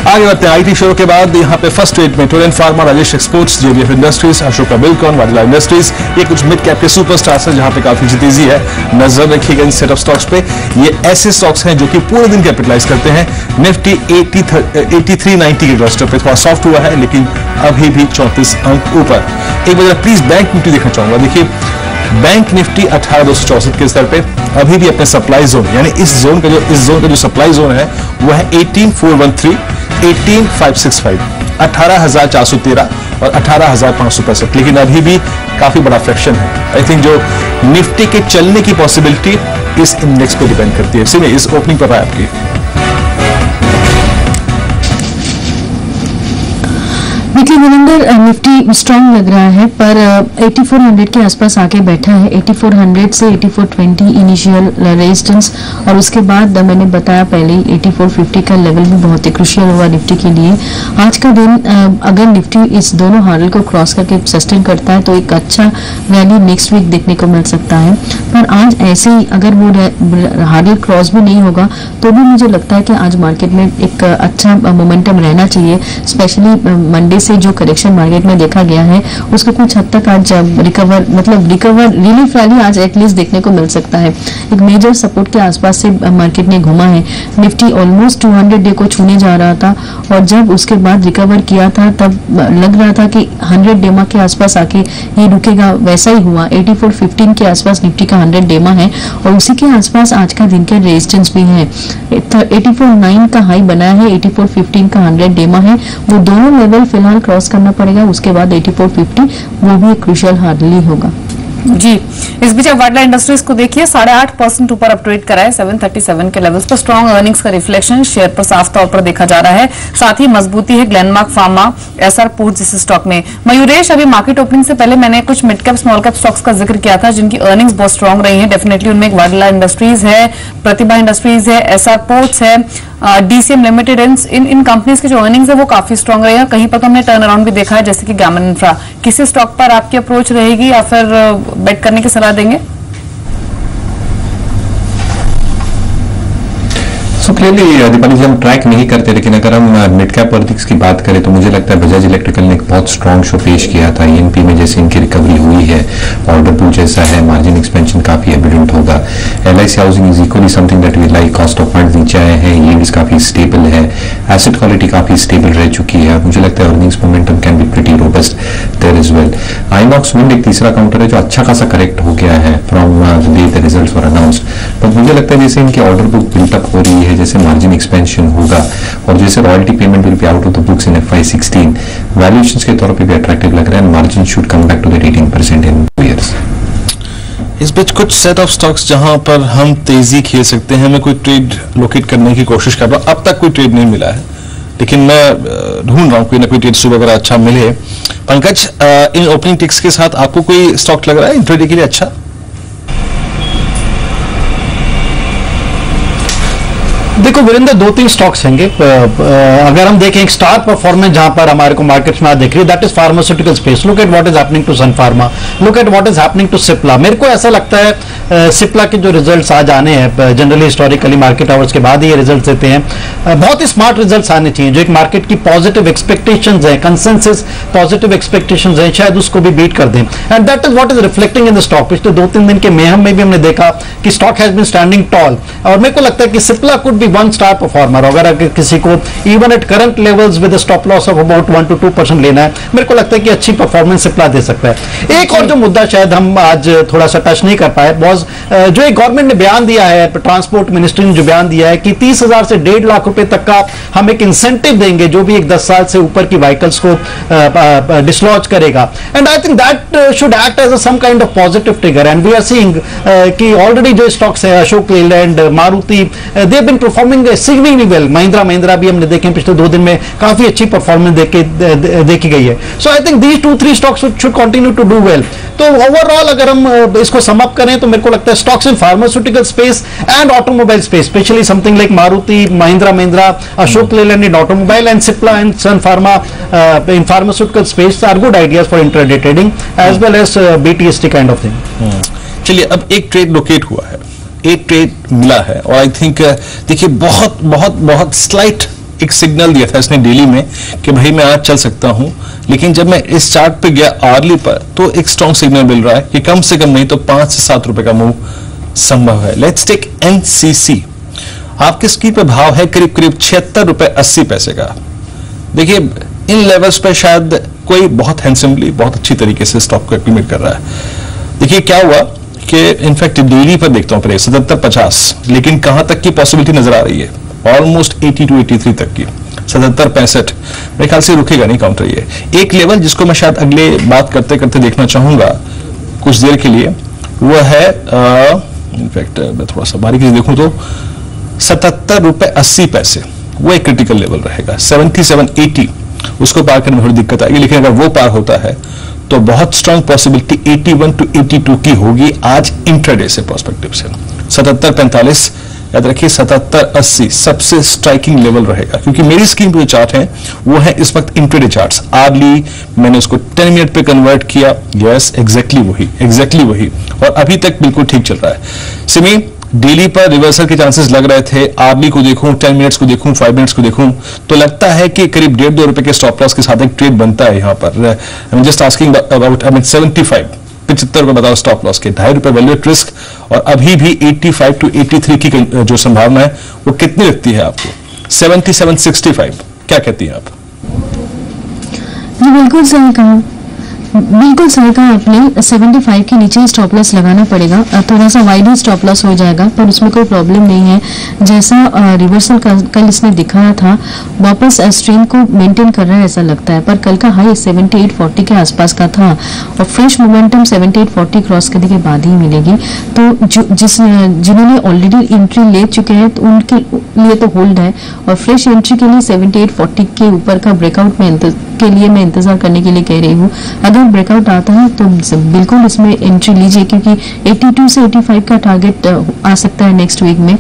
आगे बढ़ते हैं। आईटी शुरू के बाद यहाँ पे फर्स्ट रेट में Torrent Pharma, Rajesh Exports, JVF Industries, Ashoka Buildcon, Vadila Industries, ये कुछ मिड कैप के सुपरस्टार्स हैं जहां पे काफी तेजी है। नजर रखिएगा इन सेट ऑफ स्टॉक्स पे। ये ऐसे स्टॉक्स हैं जो कि पूरे दिन कैपिटलाइज करते हैं। निफ्टी 8390 के क्लस्टर पे थोड़ा सॉफ्ट हुआ है, लेकिन अभी भी 34 अंक ऊपर। एक बार प्लीज बैंक निफ्टी देखना चाहूंगा। देखिए बैंक निफ्टी 18264 के स्तर पे अभी भी अपने सप्लाई जोन, यानी इस जोन का जो सप्लाई जोन है वो है 18413, 18565, 18413 और 18565, लेकिन अभी भी काफी बड़ा फ्रैक्शन है। आई थिंक जो निफ्टी के चलने की पॉसिबिलिटी इस इंडेक्स पे डिपेंड करती है। सिर्फ इस ओपनिंग पर है आपकी। देखिए विनंदर, निफ्टी स्ट्रांग लग रहा है पर 8400 के आसपास आके बैठा है। 8400 से 8420 इनिशियल रेजिस्टेंस और उसके बाद मैंने बताया पहले 8450 का लेवल भी बहुत ही क्रूशियल हुआ निफ्टी के लिए। आज का दिन अगर निफ्टी इस दोनों हार्डल को क्रॉस करके सस्टेन करता है तो एक अच्छा रैली नेक्स्ट वीक देखने को मिल सकता है। पर आज ऐसे ही अगर वो हार्डल क्रॉस भी नहीं होगा तो भी मुझे लगता है कि आज मार्केट में एक अच्छा मोमेंटम रहना चाहिए। स्पेशली मंडे से जो करेक्शन मार्केट में देखा गया है उसको कुछ हद तक आज रिकवर रिलीफ रैली आज एटलीस्ट देखने को मिल सकता है। एक मेजर सपोर्ट के आसपास से मार्केट ने घूमा है। निफ्टी ऑलमोस्ट 200 डे को छूने जा रहा था और जब उसके बाद रिकवर किया था तब लग रहा था कि 100 डेमा के आसपास आके ये रुकेगा, वैसा ही हुआ। 8415 के आसपास निफ्टी का 100 डेमा है और उसी के आसपास आज का दिन के रेजिस्टेंस भी है। 84.9 का हाई बनाया है, 84.15 का 100 डेमा है। वो दोनों लेवल फिलहाल क्रॉस करना पड़ेगा, उसके बाद 84.50 वो भी एक क्रूशियल हार्डल ही होगा। जी, इस बीच आप वाडिला इंडस्ट्रीज को देखिए 8.5% ऊपर अप ट्रेड करा है 737 के लेवल्स पर। स्ट्रॉन्ग अर्निंग्स का रिफ्लेक्शन शेयर पर साफ तौर पर देखा जा रहा है। साथ ही मजबूती है ग्लेनमार्क फार्मा, एसआर पोर्ट्स जैसे स्टॉक में। मयूरेश, अभी मार्केट ओपनिंग से पहले मैंने कुछ mid cap small cap stocks का जिक्र किया था जिनकी अर्निंग्स बहुत स्ट्रॉन्ग रही है। डेफिनेटली उनमें एक वाडिला इंडस्ट्रीज है, प्रतिभा इंडस्ट्रीज है, एसआर पोर्ट्स है, डीसीएम लिमिटेड। इन कंपनीज की जो अर्निंग्स है वो काफी स्ट्रॉन्ग रही है। कहीं पर तो हमने टर्न अराउंड भी देखा है, जैसे कि गैमन इंफ्रा। किसी स्टॉक पर आपकी अप्रोच रहेगी या फिर बेट करने की सलाह देंगे? सो क्लियरली दीपाली जी हम ट्रैक नहीं करते, लेकिन अगर हम मिड कैप अर्निंग्स की बात करें तो मुझे लगता है बजाज इलेक्ट्रिकल ने एक बहुत स्ट्रॉन्ग शो पेश किया था। ईएनपी में जैसे इनकी रिकवरी हुई है, ऑर्डर बुक जैसा है, मार्जिन एक्सपेंशन काफी एविडेंट होगा। LIC housing is equally something that we like. Cost of fund नीचे आए हैं, यील्ड्स काफी स्टेबल है, एसेट क्वालिटी काफी स्टेबल रह चुकी है। मुझे लगता है earnings momentum can be pretty robust there as well. Inox wind एक तीसरा काउंटर है जो अच्छा खासा करेक्ट हो गया है from the day the results were announced. But मुझे लगता है जैसे इनकी ऑर्डर बुक बिल्टअप हो रही है, जैसे मार्जिन एक्सपेंशन होगा और जैसे royalty payment will be out of the books in FY16, valuations के तौर पे भी अट्रैक्टिव लग रहा है। Margin should come back to that 18% in 2 years। इस बीच कुछ सेट ऑफ स्टॉक्स जहां पर हम तेजी खेल सकते हैं, मैं कोई ट्रेड लोकेट करने की कोशिश कर रहा हूं। अब तक कोई ट्रेड नहीं मिला है, लेकिन मैं ढूंढ रहा हूं कोई ना कोई ट्रेड सुबह अगर अच्छा मिले। पंकज, इन ओपनिंग टिक्स के साथ आपको कोई स्टॉक लग रहा है इंट्राडे के लिए अच्छा? देखो वीरेंद्र, 2-3 स्टॉक्स होंगे। अगर हम देखें एक स्टार परफॉर्मेंस जहां पर हमारे को मार्केट्स में आज दिख रही है, that is pharmaceutical space. Look at what is happening to Sun Pharma, look at what is happening to Cipla. मेरे को ऐसा लगता है सिप्ला के जो रिजल्ट्स आज आने हैं, जनरली हिस्टोरिकली मार्केट आवर्स के बाद ही ये रिजल्ट्स देते हैं, बहुत ही स्मार्ट रिजल्ट्स आने चाहिए। जो एक मार्केट की पॉजिटिव एक्सपेक्टेशंस है, कंसेंसस पॉजिटिव एक्सपेक्टेशंस है, शायद उसको भी बीट कर दें। And that is what is reflecting in the stock. पिछले 2-3 दिन के मेहम में भी हमने देखा कि stock has been standing tall और मेरे को लगता है कि Cipla could be definitely 1 star performer. अगर किसी को even at current levels with stop loss of about 1 to 2% लेना है, मेरे को लगता है कि अच्छी परफॉर्मेंस सिप्ला दे सकता है। एक और जो मुद्दा शायद हम आज थोड़ा सा टच नहीं कर पाए, जो एक गवर्नमेंट ने बयान दिया है, ट्रांसपोर्ट मिनिस्ट्री ने जो बयान दिया है कि 30,000 से 1.5 लाख रुपए तक का हम एक इंसेंटिव देंगे जो भी एक 10 साल से ऊपर की व्हीकल्स को डिसलॉज करेगा। And I think that should act as some kind of positive trigger. And we are seeing कि ऑलरेडी जो स्टॉक्स है, Ashok Leyland, Maruti, they have been performing significantly well. Mahindra भी हमने देखे पिछले 2 दिन में काफी अच्छी परफॉर्मेंस देखी गई है। So I think these 2-3 stocks should continue to do well. तो ओवरऑल अगर हम इसको सम अप करें तो मेरे को लगता है stocks in pharmaceutical space and automobile space, specially something like Maruti, Mahindra, Ashok Leyland in automobile and Cipla and Sun Pharma in pharmaceutical space are good ideas for intraday trading as well as BTST kind of thing. चलिए, अब एक ट्रेड लोकेट हुआ है, एक ट्रेड मिला है, और आई थिंक देखिए बहुत बहुत बहुत स्लाइट एक सिग्नल दिया था इसने डेली में कि भाई मैं आज चल सकता हूं, लेकिन जब मैं इस चार्ट पे गया आर्ली पर तो एक स्ट्रॉन्ग सिग्नल मिल रहा है कि कम से कम नहीं तो 5 से 7 रुपए का मूव संभव है। Let's take NCC। आपके स्क्रीन पे भाव है करीब करीब 76 रुपए 80 पैसे का। देखिए, इन लेवल्स पे शायद कोई बहुत हैंडसमली, बहुत अच्छी तरीके से स्टॉक को एक्टिवेट कर रहा है। देखिए क्या हुआ कि इनफैक्ट डेली पर देखता हूं 77-50, लेकिन कहां तक की पॉसिबिलिटी नजर आ रही है, ऑलमोस्ट 80 to 83 तक की। 77-65 मेरे ख्याल से रुकेगा नहीं काउंटर ये। एक लेवल जिसको मैं शायद अगले बात करते करते देखना चाहूंगा कुछ देर के लिए, वो है इनफैक्ट मैं थोड़ा सा बारीकी से देखूं तो 77 रुपए 80 पैसे, वो एक क्रिटिकल लेवल रहेगा। 77-80 उसको पार करने में थोड़ी दिक्कत आएगी, लेकिन अगर वो पार होता है तो बहुत स्ट्रांग पॉसिबिलिटी 81 to 82 की होगी आज इंट्राडे से पर्सपेक्टिव से। 77-45 याद रखिए, 77-80 सबसे स्ट्राइकिंग लेवल रहेगा, क्योंकि मेरी स्क्रीन पे जो चार्ट है वो है इस वक्त इंट्राडे चार्ट्स। आर्ली मैंने उसको 10 मिनट पे कन्वर्ट किया, यस एग्जैक्टली वही, और अभी तक बिल्कुल ठीक चल रहा है। सिमी, डेली पर रिवर्सल के चांसेस लग रहे थे, आर्ली को देखूं, 10 मिनट्स को देखूं, 5 मिनट्स को देखूं, तो लगता है कि करीब 1.5-2 रुपए के स्टॉप लॉस के साथ एक ट्रेड बनता है यहाँ पर। I am just asking about 75 रुपए बताओ स्टॉप लॉस के, 2.5 रुपए वैल्यू एट रिस्क, और अभी भी 85 to 83 की जो संभावना है वो कितनी लगती है आपको? 77-65 क्या कहती हैं आप? जी बिल्कुल सही कहा, बिल्कुल सही कहा आपने। 75 के नीचे ही स्टॉप लॉस लगाना पड़ेगा, थोड़ा सा वाइड ही स्टॉप लॉस हो जाएगा, पर उसमें कोई प्रॉब्लम नहीं है। जैसा रिवर्सल कल इसने दिखाया था, वापस स्ट्रीम को मेंटेन कर रहा है ऐसा लगता है, पर कल का हाई 78.40 के आसपास का था, और फ्रेश मोमेंटम 78.40 क्रॉस करने के बाद ही मिलेगी। तो जिन्होंने ऑलरेडी एंट्री ले चुके हैं तो उनके लिए तो होल्ड है, और फ्रेश एंट्री के लिए 78.40 के ऊपर का ब्रेकआउट के लिए मैं इंतजार करने के लिए कह रही हूँ। अगर ब्रेकआउट आता है तो बिल्कुल इसमें एंट्री लीजिए, क्योंकि 82 से 85 का टारगेट आ सकता है नेक्स्ट वीक में,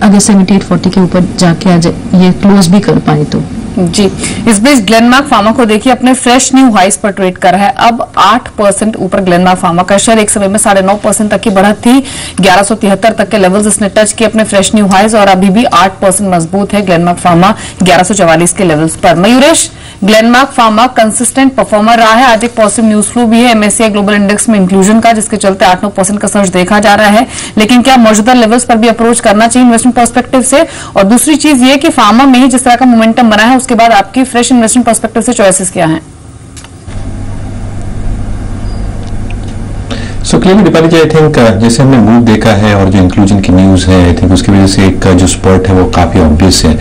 अगर 78.40 के ऊपर जाके ये क्लोज भी कर पाए तो। जी, इस बीच ग्लेनमार्क फार्मा को देखिए अपने फ्रेश न्यू हाइस पर ट्रेड कर रहा है। अब 8% ऊपर ग्लेनमार्क फार्मा का शेयर, एक समय में 9.5% तक की बढ़त थी, 1173 तक के लेवल्स इसने टच किए अपने फ्रेश न्यू हाइस, और अभी भी 8% मजबूत है ग्लेनमार्क फार्मा 1144 के लेवल्स पर। Mayuresh, Glenmark pharma consistent performer रहा है, आज एक पॉजिटिव न्यूज फ्लो भी है MSCI ग्लोबल इंडेक्स में इंक्लूजन का, जिसके चलते 8-9% का सर्च देखा जा रहा है, लेकिन क्या मौजूदा लेवल्स पर भी अप्रोच करना चाहिए इन्वेस्टमेंट पर्सपेक्टिव से? और दूसरी चीज ये कि फार्मा में ही जिस तरह का मोमेंटम बना है, उसके बाद आपकी फ्रेश इन्वेस्टमेंट पर्सपेक्टिव से चॉइसेस क्या हैं? So clearly Deepali ji, I think जैसे हमने मूव देखा है और जो इंक्लूजन की न्यूज है, आई थिंक उसकी वजह से एक जो स्पर्ट है वो काफी ऑब्वियस है।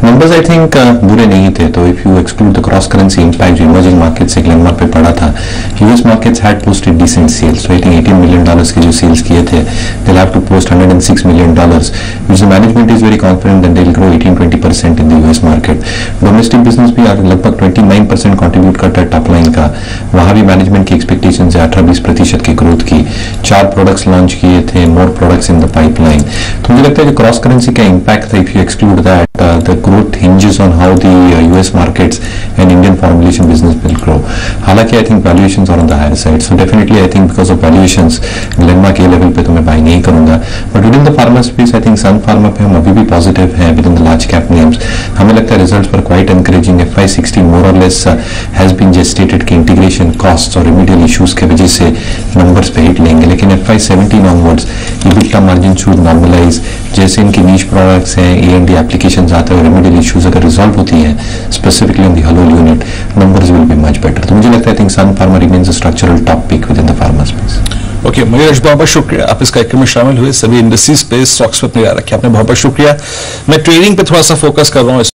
नंबर्स आई थिंक बुरे नहीं थे, तो if you exclude the cross currency impact जो इमर्जिंग मार्केट से ग्लेनमार्क पे पड़ा था, US markets had posted decent sales. So I think $18 million के जो सेल्स किए थे, they have to post $106 million, which the management is very confident that they will grow 18-20% in the US market. Domestic business भी लगभग 29% कॉन्ट्रीब्यूट करता है टॉप लाइन का, वहां भी मैनेजमेंट की एक्सपेक्टेशन है 18-20% की ग्रोथ की। 4 प्रोडक्ट्स लॉन्च किए थे, more products in the pipeline. तो मुझे लगता है कि क्रॉस करेंसी का इंपैक्ट था, if you exclude that the growth hinges on how the US markets and Indian formulation business will grow. हालांकि I think valuations are on the higher side, so definitely I think because of valuations Glenmark के लेवल पे तो मैं बाय नहीं करूंगा। But within the pharma space I think Sun pharma पे हम अभी भी पॉजिटिव हैं with in the large cap names. हमें लगता है रिजल्ट्स पर क्वाइट एनकरेजिंग। FY16 मोर और लेस हैज बीन जेस्टेटेड कि इंटीग्रेशन कॉस्ट और रिमीडियल इश्यूज के वजह से नंबर्स पे हिट लेंगे, लेकिन FY17 onwards EBITDA margin should normalise, जैसे इनके नीश प्रोडक्ट्स हैं, A&D एप्लीकेशंस आते हैं, रेमेडियल इश्यूज अगर रिजॉल्व होती हैं specifically on the Halol unit, numbers will be much better. तो मुझे लगता है I think Sun Pharma remains a structural top pick within the pharma space. Okay Mayuresh, बहुत बहुत शुक्रिया आप इस कार्यक्रम में शामिल हुए. सभी इंडस्ट्रीज पे, स्टॉक्स पे अपनी राय रखी आपने, बहुत बहुत शुक्रिया. मैं ट्रेडिंग पे थोड़ा सा फोकस कर रहा हूँ.